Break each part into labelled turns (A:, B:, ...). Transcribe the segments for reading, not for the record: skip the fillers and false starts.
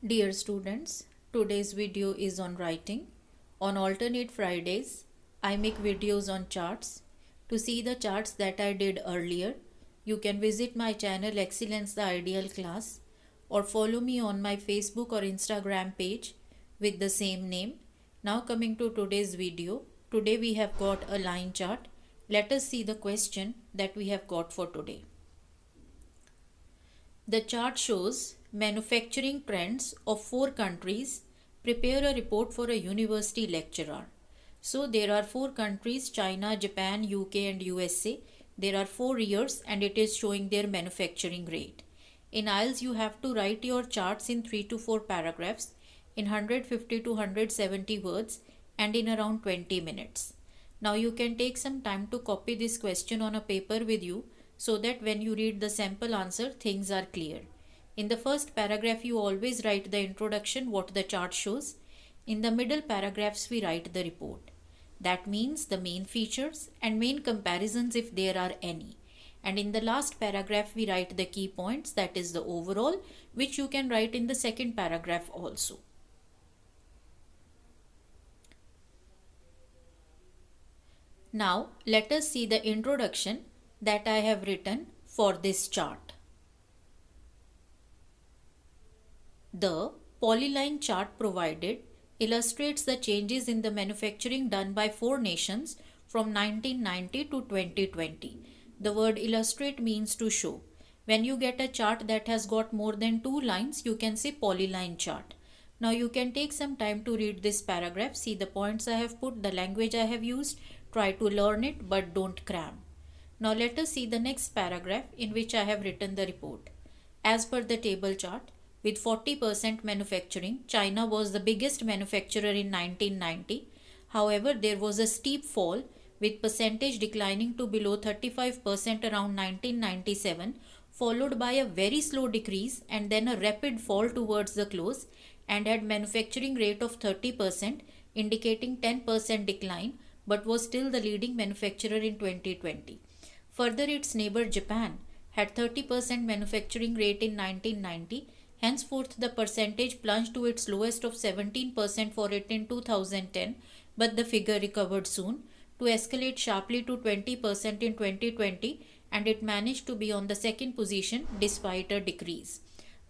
A: Dear students, today's video is on writing. On alternate Fridays, I make videos on charts. To see the charts that I did earlier, you can visit my channel Excellence the Ideal Class or follow me on my Facebook or Instagram page with the same name. Now coming to today's video, today we have got a line chart. Let us see the question that we have got for today. The chart shows manufacturing trends of 4 countries. Prepare a report for a university lecturer. So there are 4 countries: China, Japan, UK and USA. There are 4 years and it is showing their manufacturing rate. In IELTS you have to write your charts in 3 to 4 paragraphs in 150 to 170 words and in around 20 minutes. Now you can take some time to copy this question on a paper with you, so that when you read the sample answer, things are clear. In the first paragraph, you always write the introduction, what the chart shows. In the middle paragraphs, we write the report. That means the main features and main comparisons if there are any. And in the last paragraph, we write the key points, that is the overall, which you can write in the second paragraph also. Now, let us see the introduction that I have written for this chart. The polyline chart provided illustrates the changes in the manufacturing done by 4 nations from 1990 to 2020. The word illustrate means to show. When you get a chart that has got more than 2 lines, you can say polyline chart. Now you can take some time to read this paragraph, see the points I have put, the language I have used, try to learn it but don't cram. Now let us see the next paragraph in which I have written the report. As per the table chart, with 40% manufacturing, China was the biggest manufacturer in 1990. However, there was a steep fall with percentage declining to below 35% around 1997, followed by a very slow decrease and then a rapid fall towards the close, and had manufacturing rate of 30%, indicating 10% decline, but was still the leading manufacturer in 2020. Further, its neighbor Japan had 30% manufacturing rate in 1990. Henceforth, the percentage plunged to its lowest of 17% for it in 2010, but the figure recovered soon to escalate sharply to 20% in 2020, and it managed to be on the second position despite a decrease.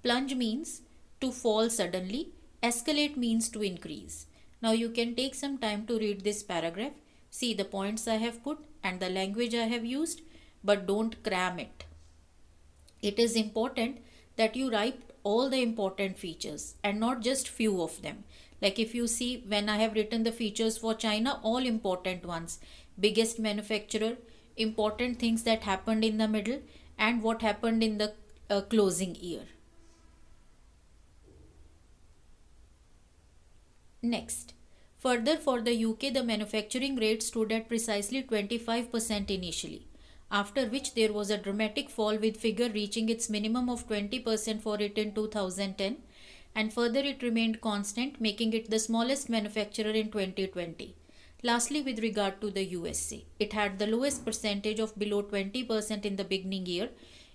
A: Plunge means to fall suddenly, escalate means to increase. Now you can take some time to read this paragraph, see the points I have put and the language I have used, but don't cram it. It is important that you write all the important features and not just few of them. Like if you see, when I have written the features for China, all important ones: biggest manufacturer, important things that happened in the middle, and what happened in the closing year. Next, further for the UK, the manufacturing rate stood at precisely 25% initially, after which there was a dramatic fall with figure reaching its minimum of 20% for it in 2010, and further it remained constant, making it the smallest manufacturer in 2020. Lastly, with regard to the USA, it had the lowest percentage of below 20% in the beginning year.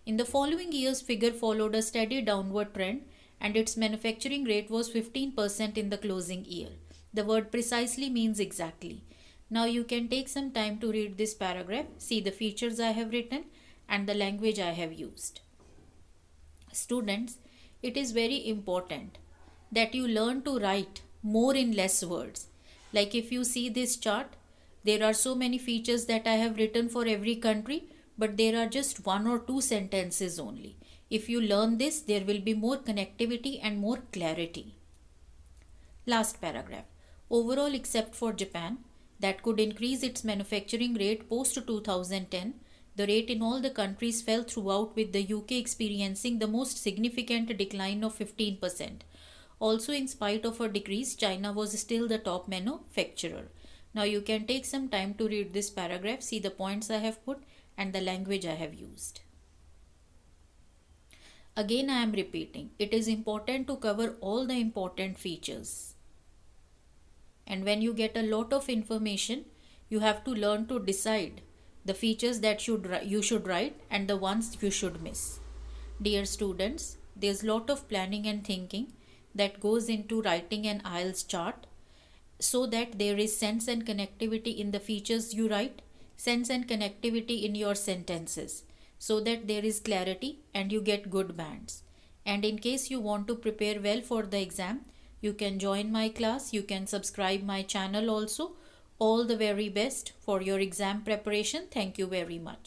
A: In the following years, figure followed a steady downward trend and its manufacturing rate was 15% in the closing year. The word precisely means exactly. Now you can take some time to read this paragraph, see the features I have written and the language I have used. Students, it is very important that you learn to write more in less words. Like if you see this chart, there are so many features that I have written for every country, but there are just 1 or 2 sentences only. If you learn this, there will be more connectivity and more clarity. Last paragraph. Overall, except for Japan, that could increase its manufacturing rate post 2010, the rate in all the countries fell throughout, with the UK experiencing the most significant decline of 15%. Also, in spite of a decrease, China was still the top manufacturer. Now you can take some time to read this paragraph, see the points I have put and the language I have used. Again, I am repeating, it is important to cover all the important features. And when you get a lot of information, you have to learn to decide the features that you should write and the ones you should miss. Dear students, there's lot of planning and thinking that goes into writing an IELTS chart, so that there is sense and connectivity in the features you write, sense and connectivity in your sentences, so that there is clarity and you get good bands. And in case you want to prepare well for the exam, you can join my class, you can subscribe my channel also. All the very best for your exam preparation. Thank you very much.